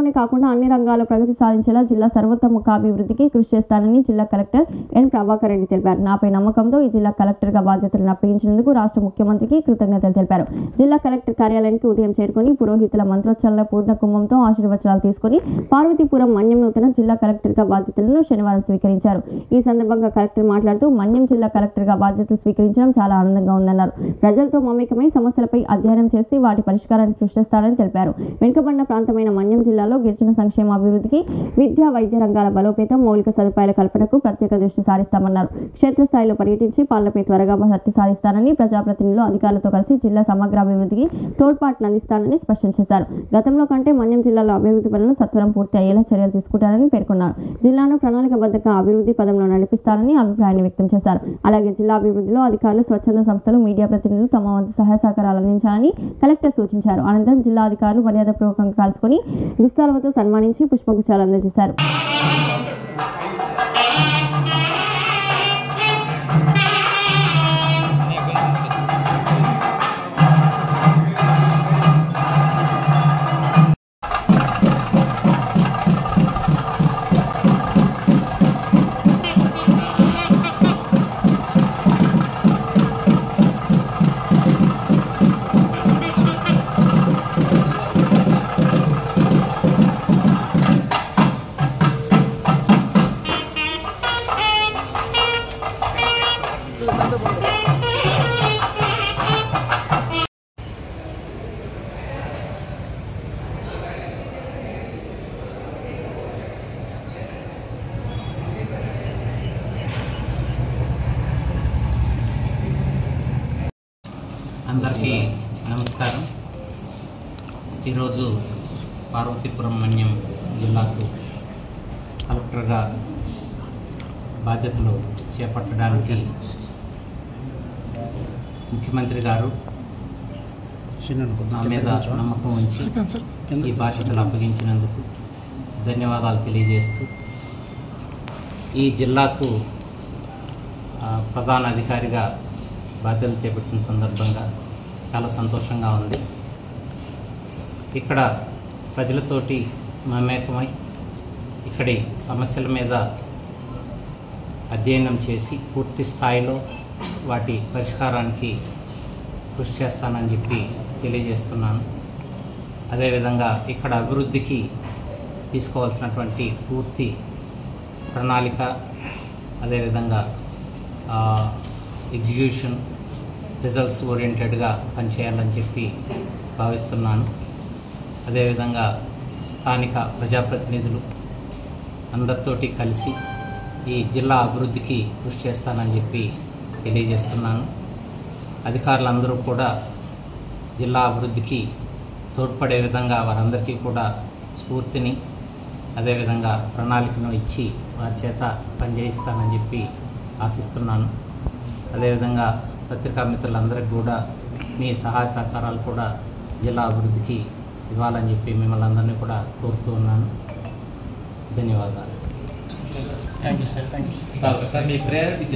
వ్యవసాయంలోనే కాకుండా అన్ని రంగాల్లో ప్రగతి సాధించేలా జిల్లా సర్వతోముఖాభివృద్ధికి కృషి చేస్తానని జిల్లా కలెక్టర్ ఎన్ ప్రభాకర్ రెడ్డి తెలిపారు. నాపై నమ్మకంతో ఈ జిల్లా కలెక్టర్గా బాధ్యతలను అప్పగించినందుకు రాష్ట్ర ముఖ్యమంత్రికి కృతజ్ఞతలు తెలిపారు. జిల్లా కలెక్టర్ కార్యాలయానికి ఉదయం చేరుకుని పురోహితుల మంత్రోచ్చారణ పూర్ణ కుంభంతో ఆశీర్వచనాలు తీసుకుని పార్వతీపురం మన్యం నూతన జిల్లా కలెక్టర్గా బాధ్యతలను శనివారం స్వీకరించారు. ఈ సందర్భంగా కలెక్టర్ మాట్లాడుతూ మన్యం జిల్లా కలెక్టర్గా బాధ్యతలు స్వీకరించడం చాలా ఆనందంగా ఉందన్నారు. ప్రజలతో మమేకమై సమస్యలపై అధ్యయనం చేసి వాటి పరిష్కారాన్ని కృషి చేస్తారని తెలిపారు. వెనుకబడిన ప్రాంతమైన మన్యం జిల్లాలో గిరిజన సంక్షేమాభివృద్ధికి, విద్యా వైద్య రంగాల బలోపేతం, మౌలిక సదుపాయాల కల్పనకు ప్రత్యేక దృష్టి సారిస్తామన్నారు. క్షేత్రస్థాయిలో పర్యటించి పాలనపై త్వరగా దృష్టి సారిస్తానని, ప్రజాప్రతినిధులు అధికారులతో కలిసి జిల్లా సమగ్రాభివృద్ధికి తోడ్పాటును అందిస్తానని స్పష్టం చేశారు. గతంలో కంటే మన్యం జిల్లాలో అభివృద్ధి పనులు సత్వరం పూర్తి అయ్యేలా చర్యలు తీసుకుంటారని పేర్కొన్నారు. జిల్లాను ప్రణాళికబద్ధంగా అభివృద్ధి పదంలో నడిపిస్తారని అభిప్రాయాన్ని వ్యక్తం చేశారు. అలాగే జిల్లా అభివృద్ధిలో అధికారులు, స్వచ్ఛంద సంస్థలు, మీడియా ప్రతినిధులు తమ వంతు సహాయ సహకారాలు అందించాలని కలెక్టర్ సూచించారు. అనంతరం జిల్లా అధికారులు మర్యాదపూర్వకంగా కలుసుకుని దుస్తాలతో సన్మానించి పుష్పగుచ్చాలు అందజేశారు. అందరికీ నమస్కారం. ఈరోజు పార్వతీపురం మన్యం జిల్లాకు కలెక్టర్గా బాధ్యతలు చేపట్టడానికి ముఖ్యమంత్రి గారు నా మీద నమ్మకం ఉంచి ఈ బాధ్యతలు అప్పగించినందుకు ధన్యవాదాలు తెలియజేస్తూ, ఈ జిల్లాకు ప్రధాన అధికారిగా బాధ్యతలు చేపట్టిన సందర్భంగా చాలా సంతోషంగా ఉంది. ఇక్కడ ప్రజలతోటి మమేకమై ఇక్కడి సమస్యల మీద అధ్యయనం చేసి పూర్తి స్థాయిలో వాటి పరిష్కారానికి కృషి చేస్తానని చెప్పి తెలియజేస్తున్నాను. అదేవిధంగా ఇక్కడ అభివృద్ధికి తీసుకోవాల్సినటువంటి పూర్తి ప్రణాళిక, అదేవిధంగా ఎగ్జిక్యూషన్, రిజల్ట్స్ ఓరియంటెడ్గా పనిచేయాలని చెప్పి భావిస్తున్నాను. అదేవిధంగా స్థానిక ప్రజాప్రతినిధులు అందరితోటి కలిసి ఈ జిల్లా అభివృద్ధికి కృషి చేస్తానని చెప్పి తెలియజేస్తున్నాను. అధికారులందరూ కూడా జిల్లా అభివృద్ధికి తోడ్పడే విధంగా వారందరికీ కూడా స్ఫూర్తిని, అదేవిధంగా ప్రణాళికను ఇచ్చి వారి చేత పనిచేయిస్తానని చెప్పి ఆశిస్తున్నాను. అదేవిధంగా పత్రికా మిత్రులందరికీ కూడా మీ సహాయ సహకారాలు కూడా జిల్లా అభివృద్ధికి ఇవ్వాలని చెప్పి మిమ్మల్ని అందరినీ కూడా కోరుతూ ఉన్నాను. ధన్యవాదాలు. Thank you sir. Me priorities